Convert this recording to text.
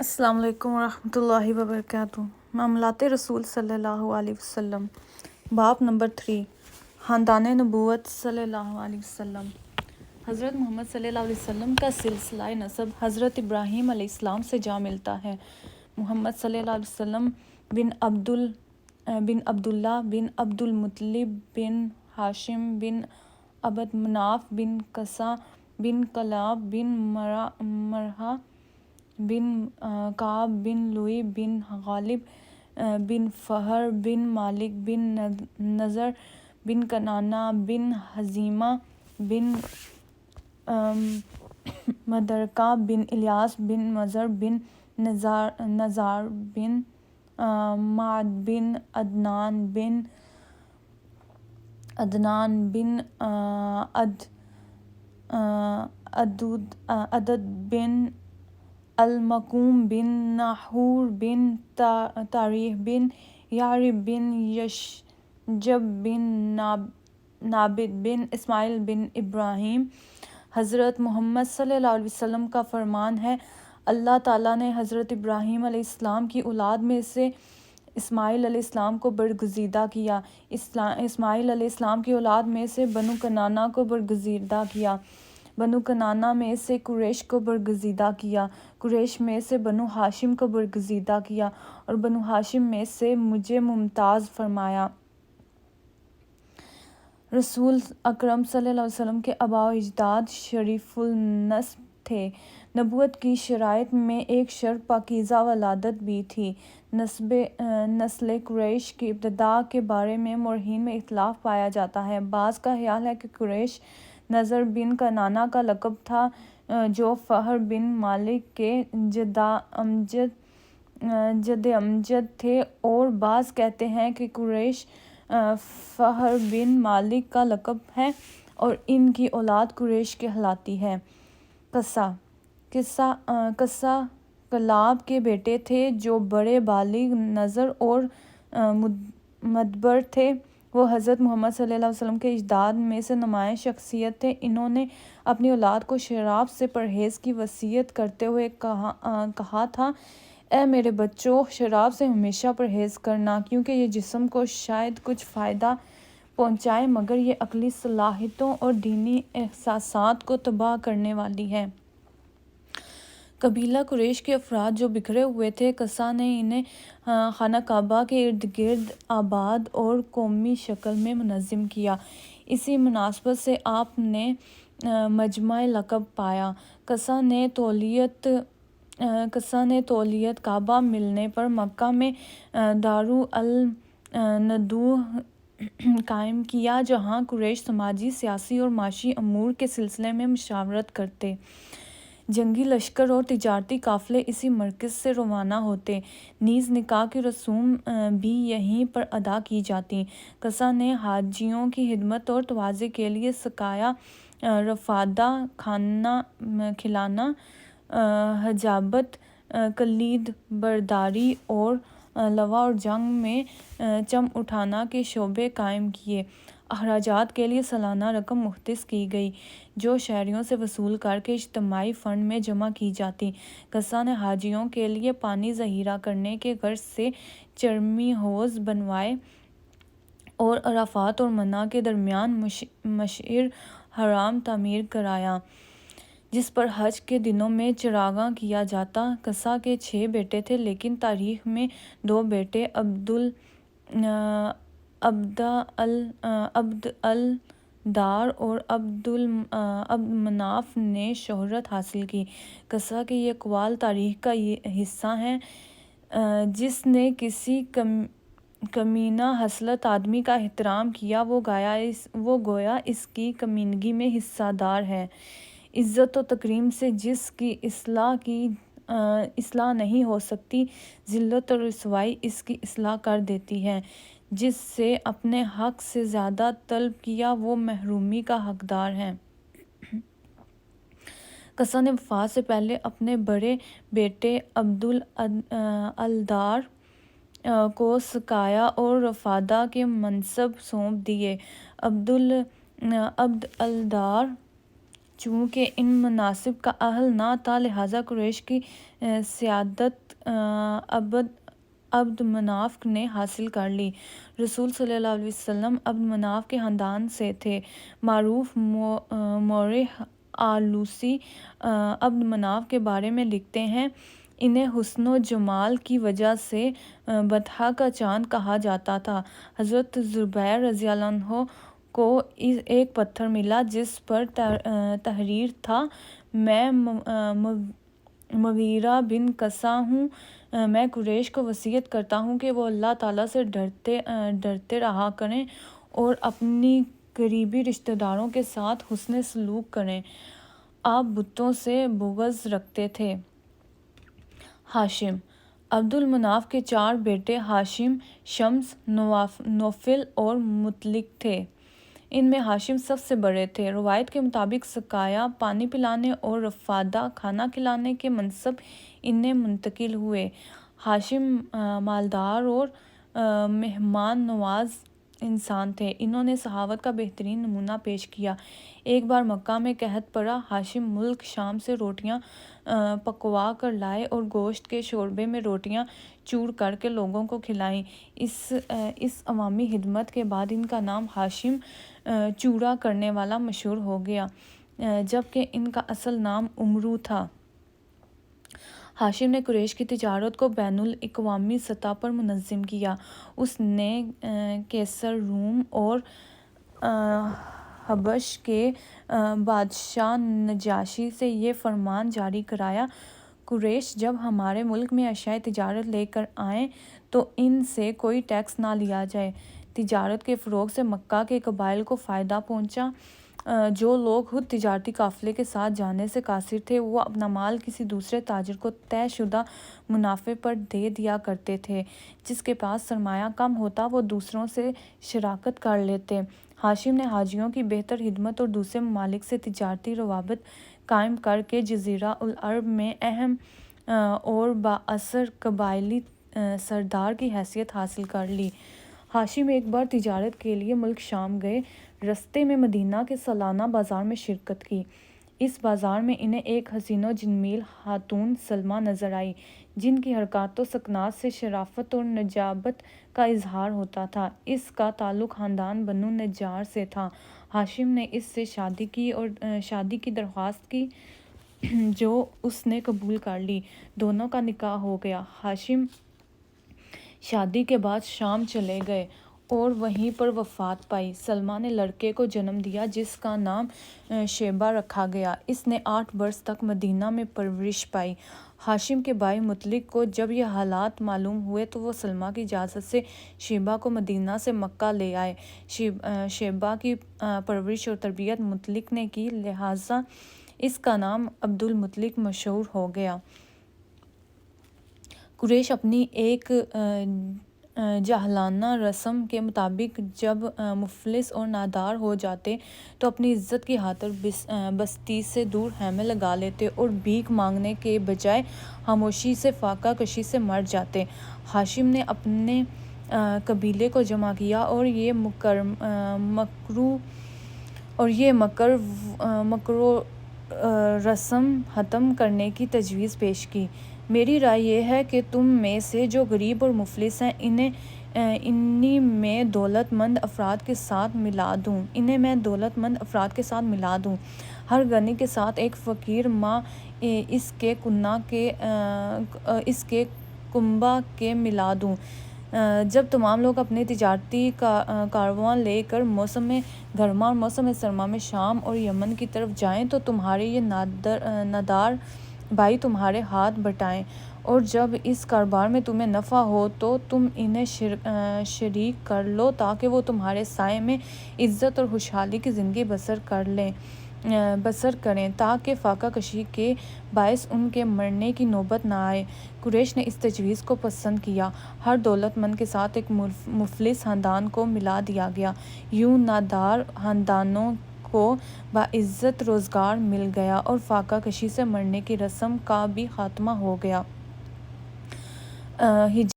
السلام علیکم ورحمۃ اللہ وبرکاتہ۔ معاملات رسول صلی اللہ علیہ وسلم، باب نمبر 3، خاندان نبوت صلی اللہ علیہ وسلم۔ حضرت محمد صلی اللہ علیہ وسلم کا سلسلہ نسب حضرت ابراہیم علیہ السلام سے جا ملتا ہے۔ محمد صلی اللہ علیہ وسلم بن عبداللہ بن عبد المطلب بن ہاشم بن عبد مناف بن قصا بن کلاب بن مرہ بن کعب بن لوئی بن غالب بن فہر بن مالک بن نضر بن کنانہ بن حزیمہ بن مدرکہ بن الیاس بن مضر بن نزار بن معد بن عدنان بن عدد بن المقوم بن ناحور بن تاریخ بن یعرب بن یشجب بن نابد بن اسماعیل بن ابراہیم۔ حضرت محمد صلی اللہ علیہ وسلم کا فرمان ہے، اللہ تعالیٰ نے حضرت ابراہیم علیہ السلام کی اولاد میں سے اسماعیل علیہ السلام کو برگزیدہ کیا، اسماعیل علیہ السلام کی اولاد میں سے بنو کنانہ کو برگزیدہ کیا، بنو کنانہ میں سے قریش کو برگزیدہ کیا، قریش میں سے بنو ہاشم کو برگزیدہ کیا، اور بنو ہاشم میں سے مجھے ممتاز فرمایا۔ رسول اکرم صلی اللہ علیہ وسلم کے آباء و اجداد شریف النسب تھے۔ نبوت کی شرائط میں ایک شرط پاکیزہ ولادت بھی تھی۔ نسل قریش کی ابتدا کے بارے میں مورخین میں اختلاف پایا جاتا ہے۔ بعض کا خیال ہے کہ قریش نضر بن کنانہ کا لقب تھا جو فہر بن مالک کے جد امجد تھے، اور بعض کہتے ہیں کہ قریش فہر بن مالک کا لقب ہے اور ان کی اولاد قریش کہلاتی ہے۔ قصہ کلاب کے بیٹے تھے جو بڑے بالغ نظر اور مدبر تھے۔ وہ حضرت محمد صلی اللہ علیہ وسلم کے اجداد میں سے نمایاں شخصیت تھے۔ انہوں نے اپنی اولاد کو شراب سے پرہیز کی وصیت کرتے ہوئے کہا تھا، اے میرے بچوں، شراب سے ہمیشہ پرہیز کرنا، کیونکہ یہ جسم کو شاید کچھ فائدہ پہنچائے مگر یہ عقلی صلاحیتوں اور دینی احساسات کو تباہ کرنے والی ہے۔ قبیلہ قریش کے افراد جو بکھرے ہوئے تھے، قصہ نے انہیں خانہ کعبہ کے ارد گرد آباد اور قومی شکل میں منظم کیا۔ اسی مناسبت سے آپ نے مجمع لقب پایا۔ قصہ نے تولیت کعبہ ملنے پر مکہ میں دارالندوہ قائم کیا، جہاں قریش سماجی، سیاسی اور معاشی امور کے سلسلے میں مشاورت کرتے۔ جنگی لشکر اور تجارتی قافلے اسی مرکز سے روانہ ہوتے، نیز نکاح کی رسوم بھی یہیں پر ادا کی جاتی۔ قصہ نے حاجیوں کی خدمت اور تواضع کے لیے سقایا، رفادہ، کھانا کھلانا، حجابت، کلید برداری اور لواء اور جنگ میں چم اٹھانا کے شعبے قائم کیے۔ اخراجات کے لیے سالانہ رقم مختص کی گئی جو شہریوں سے وصول کر کے اجتماعی فنڈ میں جمع کی جاتی۔ قصہ نے حاجیوں کے لیے پانی ذخیرہ کرنے کے غرض سے چرمی حوض بنوائے اور عرفات اور منا کے درمیان مشعر حرام تعمیر کرایا، جس پر حج کے دنوں میں چراغاں کیا جاتا۔ قصہ کے 6 بیٹے تھے، لیکن تاریخ میں 2 بیٹے عبد الدار اور عبد مناف نے شہرت حاصل کی۔ قصہ کے یہ اقوال تاریخ کا حصہ ہیں۔ جس نے کسی کمینہ خصلت آدمی کا احترام کیا، وہ گویا اس کی کمینگی میں حصہ دار ہے۔ عزت و تکریم سے جس کی اصلاح نہیں ہو سکتی، ذلت و رسوائی اس کی اصلاح کر دیتی ہے۔ جس سے اپنے حق سے زیادہ طلب کیا، وہ محرومی کا حقدار ہے۔ قصہ نے وفات سے پہلے اپنے بڑے بیٹے عبد الدار کو سقایا اور رفادہ کے منصب سونپ دیے۔ عبد الدار چونکہ ان مناصب کا اہل نہ تھا، لہٰذا قریش کی سیادت عبد مناف نے حاصل کر لی۔ رسول صلی اللہ علیہ وسلم عبد مناف کے خاندان سے تھے۔ معروف مورخ آلوسی عبد مناف کے بارے میں لکھتے ہیں، انہیں حسن و جمال کی وجہ سے بطحا کا چاند کہا جاتا تھا۔ حضرت زبیر رضی اللہ عنہ کو ایک پتھر ملا جس پر تحریر تھا، میں مغیرہ بن قصہ ہوں، میں قریش کو وصیت کرتا ہوں کہ وہ اللہ تعالیٰ سے ڈرتے رہا کریں اور اپنی قریبی رشتہ داروں کے ساتھ حسن سلوک کریں۔ آپ بتوں سے بغض رکھتے تھے۔ ہاشم عبد المناف کے 4 بیٹے ہاشم، شمس، نوفل اور مطلق تھے۔ ان میں ہاشم سب سے بڑے تھے۔ روایت کے مطابق سقایا، پانی پلانے اور رفادہ، کھانا کھلانے کے منصب انہیں منتقل ہوئے۔ ہاشم مالدار اور مہمان نواز انسان تھے۔ انہوں نے سخاوت کا بہترین نمونہ پیش کیا۔ ایک بار مکہ میں قحط پڑا۔ ہاشم ملک شام سے روٹیاں پکوا کر لائے اور گوشت کے شوربے میں روٹیاں چور کر کے لوگوں کو کھلائیں۔ اس عوامی خدمت کے بعد ان کا نام ہاشم چورا کرنے والا مشہور ہو گیا، جبکہ ان کا اصل نام عمرو تھا۔ ہاشم نے قریش کی تجارت کو بین الاقوامی سطح پر منظم کیا۔ اس نے قیصر روم اور حبش کے بادشاہ نجاشی سے یہ فرمان جاری کرایا، قریش جب ہمارے ملک میں اشیائے تجارت لے کر آئیں تو ان سے کوئی ٹیکس نہ لیا جائے۔ تجارت کے فروغ سے مکہ کے قبائل کو فائدہ پہنچا۔ جو لوگ خود تجارتی قافلے کے ساتھ جانے سے قاصر تھے، وہ اپنا مال کسی دوسرے تاجر کو طے شدہ منافع پر دے دیا کرتے تھے۔ جس کے پاس سرمایہ کم ہوتا وہ دوسروں سے شراکت کر لیتے۔ ہاشم نے حاجیوں کی بہتر خدمت اور دوسرے ممالک سے تجارتی روابط قائم کر کے جزیرہ العرب میں اہم اور بااثر قبائلی سردار کی حیثیت حاصل کر لی۔ ہاشم ایک بار تجارت کے لیے ملک شام گئے۔ رستے میں مدینہ کے سالانہ بازار میں شرکت کی۔ اس بازار میں انہیں ایک حسین و جمیل خاتون سلمیٰ نظر آئی، جن کی حرکات و سکنات سے شرافت اور نجابت کا اظہار ہوتا تھا۔ اس کا تعلق خاندان بنو نجار سے تھا۔ ہاشم نے اس سے شادی کی درخواست کی، جو اس نے قبول کر لی۔ دونوں کا نکاح ہو گیا۔ ہاشم شادی کے بعد شام چلے گئے اور وہیں پر وفات پائی۔ سلمیٰ نے لڑکے کو جنم دیا جس کا نام شیبہ رکھا گیا۔ اس نے 8 برس تک مدینہ میں پرورش پائی۔ ہاشم کے بھائی مطلق کو جب یہ حالات معلوم ہوئے تو وہ سلمیٰ کی اجازت سے شیبہ کو مدینہ سے مکہ لے آئے۔ شیبہ کی پرورش اور تربیت مطلق نے کی، لہٰذا اس کا نام عبد المطلق مشہور ہو گیا۔ قریش اپنی ایک جاہلانہ رسم کے مطابق جب مفلس اور نادار ہو جاتے تو اپنی عزت کی خاطر بستی سے دور خیمے لگا لیتے اور بھیک مانگنے کے بجائے خاموشی سے فاقہ کشی سے مر جاتے۔ ہاشم نے اپنے قبیلے کو جمع کیا اور یہ مکر و رسم ختم کرنے کی تجویز پیش کی۔ میری رائے یہ ہے کہ تم میں سے جو غریب اور مفلس ہیں انہیں میں دولت مند افراد کے ساتھ ملا دوں۔ ہر غنی کے ساتھ ایک فقیر ماں اس کے کنبہ کے ملا دوں۔ جب تمام لوگ اپنے تجارتی کارواں لے کر موسم گرما اور موسم سرما میں شام اور یمن کی طرف جائیں تو تمہارے یہ نادار بھائی تمہارے ہاتھ بٹائیں، اور جب اس کاروبار میں تمہیں نفع ہو تو تم انہیں شریک کر لو تاکہ وہ تمہارے سائے میں عزت اور خوشحالی کی زندگی بسر کریں، تاکہ فاقہ کشی کے باعث ان کے مرنے کی نوبت نہ آئے۔ قریش نے اس تجویز کو پسند کیا۔ ہر دولت مند کے ساتھ ایک مفلس خاندان کو ملا دیا گیا۔ یوں نادار خاندانوں کو باعزت روزگار مل گیا اور فاقہ کشی سے مرنے کی رسم کا بھی خاتمہ ہو گیا۔